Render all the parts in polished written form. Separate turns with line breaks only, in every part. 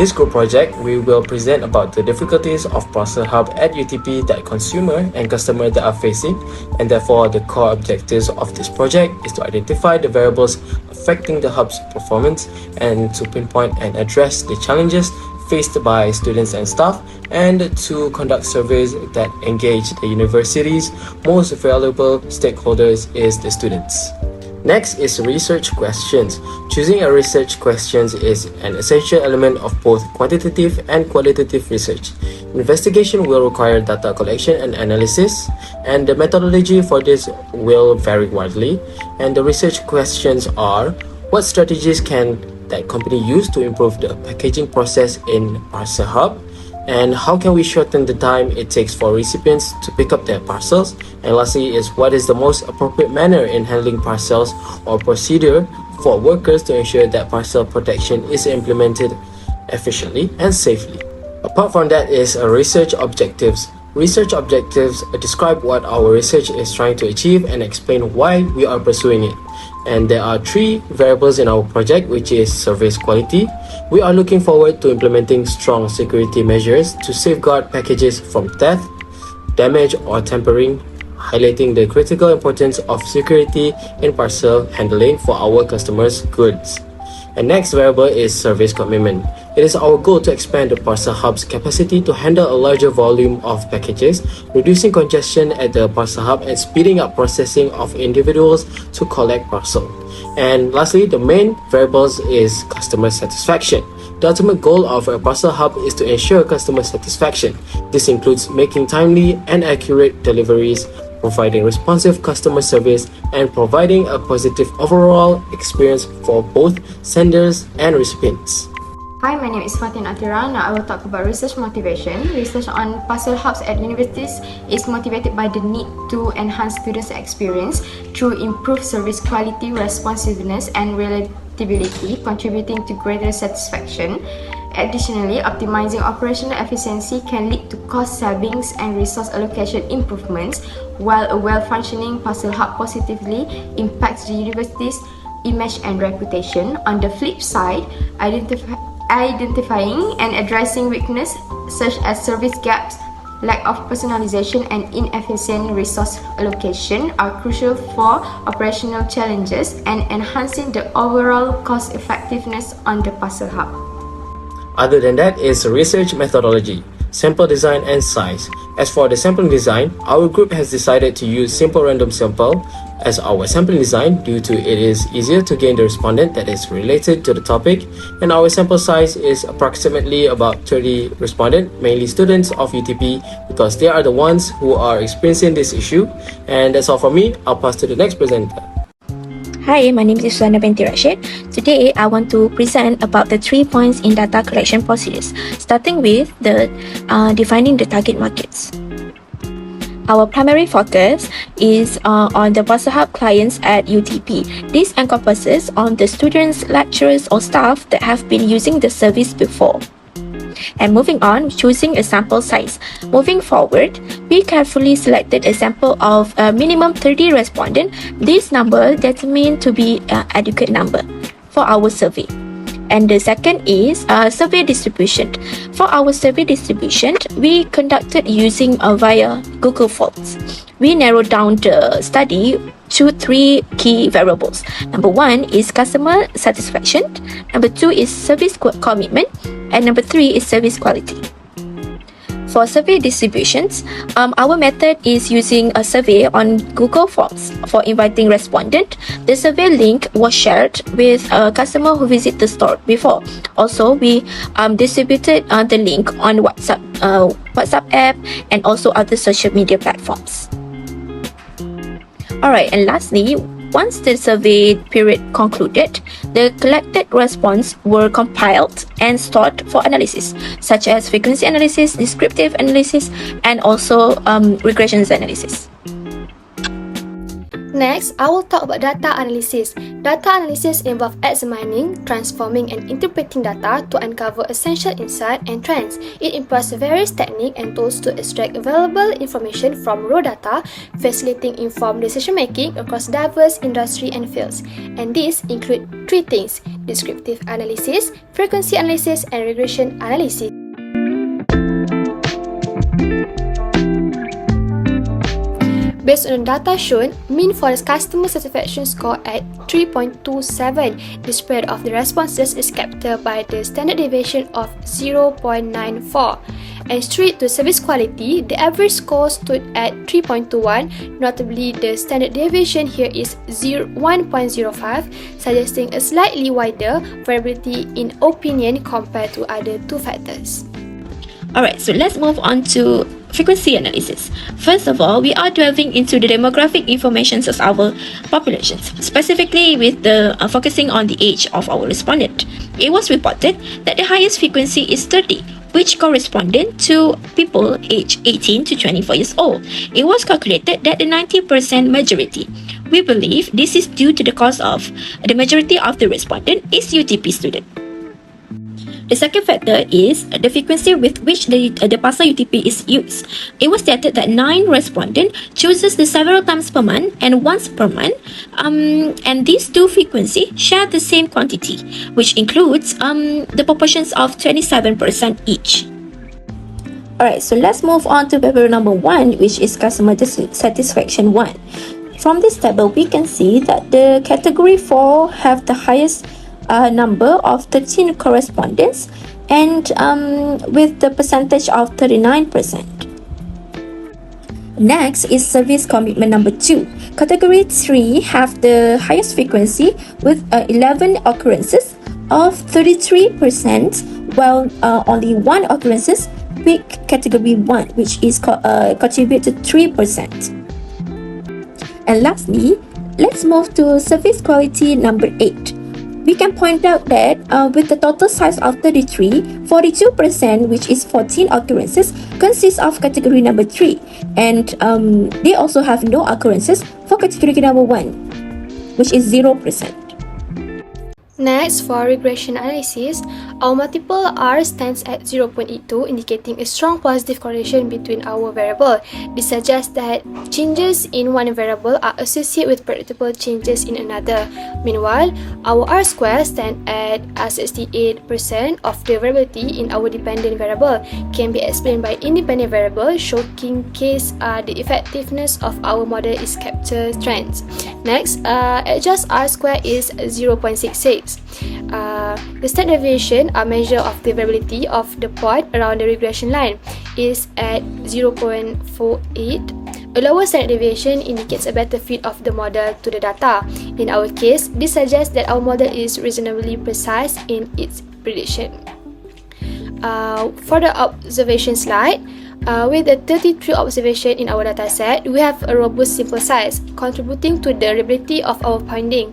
this group project, we will present about the difficulties of Parcel Hub at UTP that consumer and customer that are facing, and therefore the core objectives of this project is to identify the variables affecting the hub's performance and to pinpoint and address the challenges faced by students and staff, and to conduct surveys that engage the university's most valuable stakeholders is the students. Next is research questions. Choosing a research questions is an essential element of both quantitative and qualitative research. Investigation will require data collection and analysis, and the methodology for this will vary widely. And the research questions are: what strategies can that company use to improve the packaging process in Parcel Hub? And how can we shorten the time it takes for recipients to pick up their parcels? And lastly is, what is the most appropriate manner in handling parcels or procedure for workers to ensure that parcel protection is implemented efficiently and safely? Apart from that is research objectives. Research objectives describe what our research is trying to achieve and explain why we are pursuing it. And there are 3 variables in our project, which is service quality. We are looking forward to implementing strong security measures to safeguard packages from theft, damage or tampering, highlighting the critical importance of security in parcel handling for our customers' goods. And next variable is service commitment. It is our goal to expand the Parcel Hub's capacity to handle a larger volume of packages, reducing congestion at the Parcel Hub and speeding up processing of individuals to collect parcel. And lastly, the main variables is customer satisfaction. The ultimate goal of a Parcel Hub is to ensure customer satisfaction. This includes making timely and accurate deliveries, providing responsive customer service, and providing a positive overall experience for both senders and recipients.
Hi, my name is Fatin Atira. Now I will talk about research motivation. Research on parcel hubs at universities is motivated by the need to enhance students' experience through improved service quality, responsiveness, and reliability, contributing to greater satisfaction. Additionally, optimizing operational efficiency can lead to cost savings and resource allocation improvements, while a well-functioning parcel hub positively impacts the university's image and reputation. On the flip side, identifying and addressing weaknesses such as service gaps, lack of personalization, and inefficient resource allocation are crucial for operational challenges and enhancing the overall cost effectiveness on the parcel hub.
Other than that is research methodology, sample design and size. As for the sampling design, our group has decided to use simple random sample as our sampling design due to it is easier to gain the respondent that is related to the topic, and our sample size is approximately about 30 respondents, mainly students of UTP, because they are the ones who are experiencing this issue. And that's all from me. I'll pass to the next presenter.
Hi, my name is Susana binti Rashid. Today, I want to present about the 3 points in data collection procedures, starting with the defining the target markets. Our primary focus is on the Parcel Hub clients at UTP. This encompasses on the students, lecturers, or staff that have been using the service before. And moving on, choosing a sample size. Moving forward, we carefully selected a sample of a minimum 30 respondents. This number determined to be an adequate number for our survey. And the second is survey distribution. For our survey distribution, we conducted using via Google Forms. We narrowed down the study to 3 key variables. Number 1 is customer satisfaction. Number 2 is service commitment. And number 3 is service quality. For survey distributions, our method is using a survey on Google Forms for inviting respondent. The survey link was shared with a customer who visited the store before. Also, we distributed the link on WhatsApp app and also other social media platforms. Alright, and lastly, once the survey period concluded, the collected response were compiled and stored for analysis, such as frequency analysis, descriptive analysis, and also regressions analysis.
Next, I will talk about data analysis. Data analysis involves examining, transforming, and interpreting data to uncover essential insights and trends. It employs various techniques and tools to extract valuable information from raw data, facilitating informed decision-making across diverse industry and fields. And these include three things: descriptive analysis, frequency analysis, and regression analysis. Based on the data shown, mean for the customer satisfaction score at 3.27. The spread of the responses is captured by the standard deviation of 0.94. And straight to service quality, the average score stood at 3.21. Notably, the standard deviation here is 1.05, suggesting a slightly wider variability in opinion compared to other two factors.
Alright, so let's move on to frequency analysis. First of all, we are delving into the demographic information of our populations, specifically with the focusing on the age of our respondent. It was reported that the highest frequency is 30, which corresponded to people aged 18 to 24 years old. It was calculated that the 90% majority. We believe this is due to the cause of the majority of the respondent is UTP student. The second factor is the frequency with which the Parcel UTP is used. It was stated that 9 respondents chooses the several times per month and once per month, and these two frequencies share the same quantity, which includes the proportions of 27% each. Alright, so let's move on to paper number 1, which is customer satisfaction 1. From this table, we can see that the category 4 have the highest number of 13 correspondents and with the percentage of 39%. Next is service commitment number 2. Category 3 have the highest frequency with 11 occurrences of 33%, while only 1 occurrences with category 1, which is contribute to 3%. And lastly, let's move to service quality number 8. We can point out that with the total size of 33, 42%, which is 14 occurrences, consists of category number 3, and they also have no occurrences for category number 1, which is 0%.
Next, for regression analysis, our multiple R stands at 0.82, indicating a strong positive correlation between our variable. This suggests that changes in one variable are associated with predictable changes in another. Meanwhile, our R square stands at 68% of the variability in our dependent variable can be explained by independent variable, showcase the effectiveness of our model is capture trends. Next, adjust R square is 0.66. The standard deviation, a measure of the variability of the point around the regression line, is at 0.48. A lower standard deviation indicates a better fit of the model to the data. In our case, this suggests that our model is reasonably precise in its prediction. For the observation slide, with the 33 observation in our dataset, we have a robust sample size, contributing to the reliability of our finding.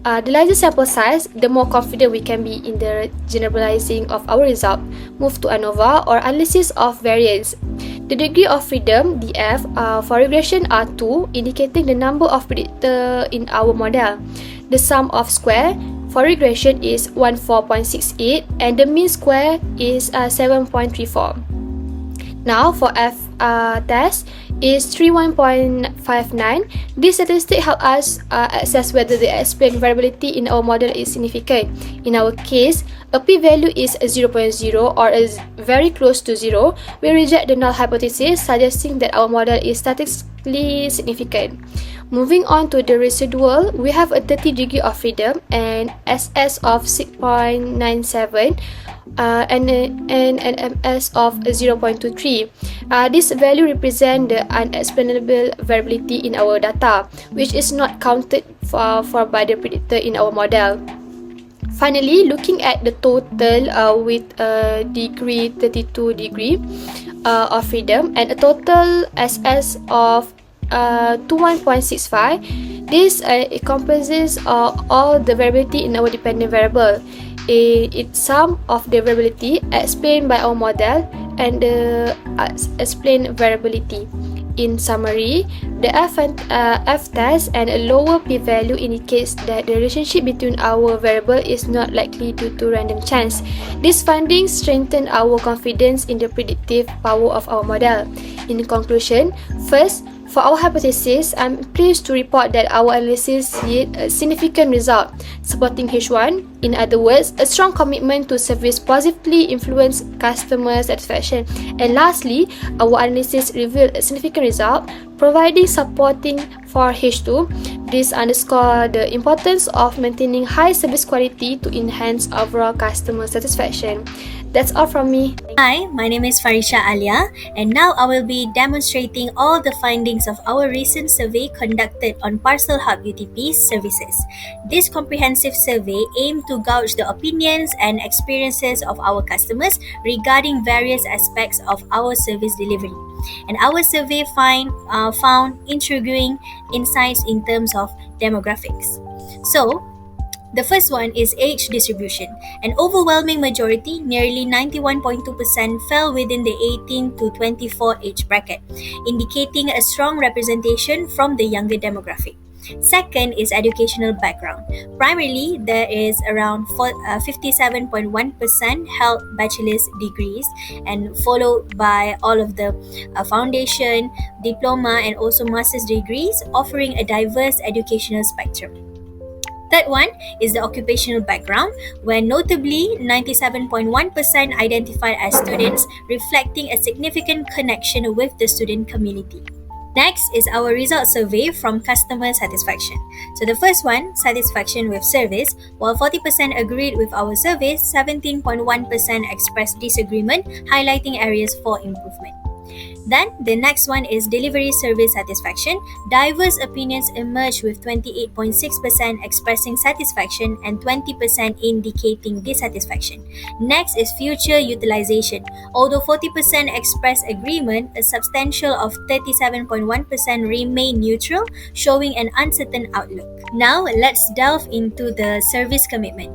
The larger sample size, the more confident we can be in the generalizing of our result. Move to ANOVA or analysis of variance. The degree of freedom, DF, for regression are 2, indicating the number of predictors in our model. The sum of square for regression is 14.68 and the mean square is 7.34. Now for F test is 31.59. This statistic helps us assess whether the explained variability in our model is significant. In our case, a p-value is 0.0 or is very close to 0. We reject the null hypothesis, suggesting that our model is statistically significant. Moving on to the residual, we have a 30 degree of freedom and SS of 6.97 and an MS of 0.23. This value represents the unexplainable variability in our data, which is not counted for by the predictor in our model. Finally, looking at the total with a degree 32 degree of freedom and a total SS of 21.65. This encompasses all the variability in our dependent variable. It's sum of the variability explained by our model and the explained variability. In summary, the F-test and a lower p-value indicates that the relationship between our variable is not likely due to random chance. These findings strengthen our confidence in the predictive power of our model. In conclusion, first, for our hypothesis, I'm pleased to report that our analysis yield a significant result, supporting H1. In other words, a strong commitment to service positively influence customer satisfaction. And lastly, our analysis revealed a significant result, providing supporting for H2. This underscores the importance of maintaining high service quality to enhance overall customer satisfaction. That's all from me.
Hi, my name is Farisha Alia, and now I will be demonstrating all the findings of our recent survey conducted on Parcel Hub UTP services. This comprehensive survey aimed to gauge the opinions and experiences of our customers regarding various aspects of our service delivery. And our survey found intriguing insights in terms of demographics. So, the first one is age distribution. An overwhelming majority, nearly 91.2%, fell within the 18 to 24 age bracket, indicating a strong representation from the younger demographic. Second is educational background. Primarily, there is around 57.1% held bachelor's degrees, and followed by all of the foundation, diploma, and also master's degrees, offering a diverse educational spectrum. Third one is the occupational background, where notably 97.1% identified as students, reflecting a significant connection with the student community. Next is our result survey from customer satisfaction. So the first one, satisfaction with service, while 40% agreed with our service, 17.1% expressed disagreement, highlighting areas for improvement. Then, the next one is delivery service satisfaction. Diverse opinions emerged with 28.6% expressing satisfaction and 20% indicating dissatisfaction. Next is future utilization. Although 40% expressed agreement, a substantial of 37.1% remain neutral, showing an uncertain outlook. Now, let's delve into the service commitment.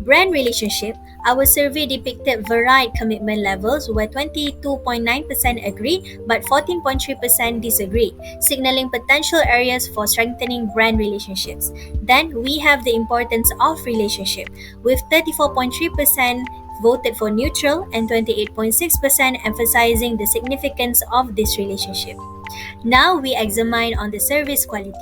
Brand relationship. Our survey depicted varied commitment levels where 22.9% agreed but 14.3% disagreed, signaling potential areas for strengthening brand relationships. Then we have the importance of relationship, with 34.3% voted for neutral and 28.6% emphasizing the significance of this relationship. Now we examine on the service quality.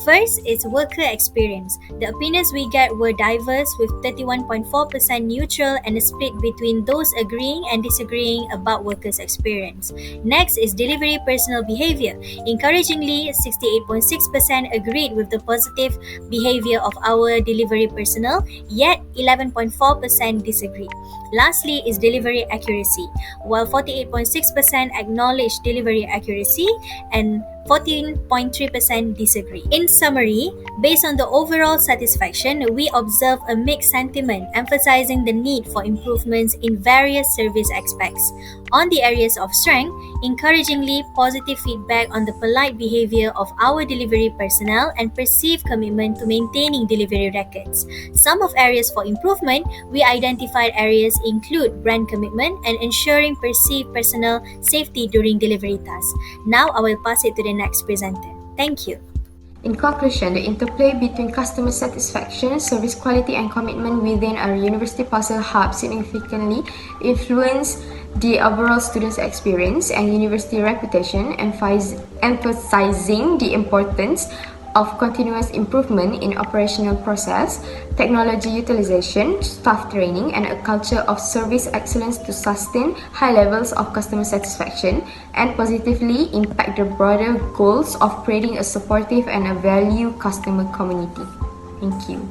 First is worker experience. The opinions we get were diverse, with 31.4% neutral and a split between those agreeing and disagreeing about workers' experience. Next is delivery personnel behavior. Encouragingly, 68.6% agreed with the positive behavior of our delivery personnel, yet 11.4% disagreed. Lastly is delivery accuracy. While 48.6% acknowledged delivery accuracy and 14.3% disagree. In summary, based on the overall satisfaction, we observe a mixed sentiment emphasizing the need for improvements in various service aspects. On the areas of strength, encouragingly positive feedback on the polite behavior of our delivery personnel and perceived commitment to maintaining delivery records. Some of areas for improvement, we identified areas include brand commitment and ensuring perceived personnel safety during delivery tasks. Now I will pass it to the next presenter. Thank you.
In conclusion, the interplay between customer satisfaction, service quality, and commitment within our University Parcel Hub significantly influence the overall students' experience and university reputation, emphasizing the importance of continuous improvement in operational process, technology utilization, staff training, and a culture of service excellence to sustain high levels of customer satisfaction and positively impact the broader goals of creating a supportive and a value customer community. Thank you.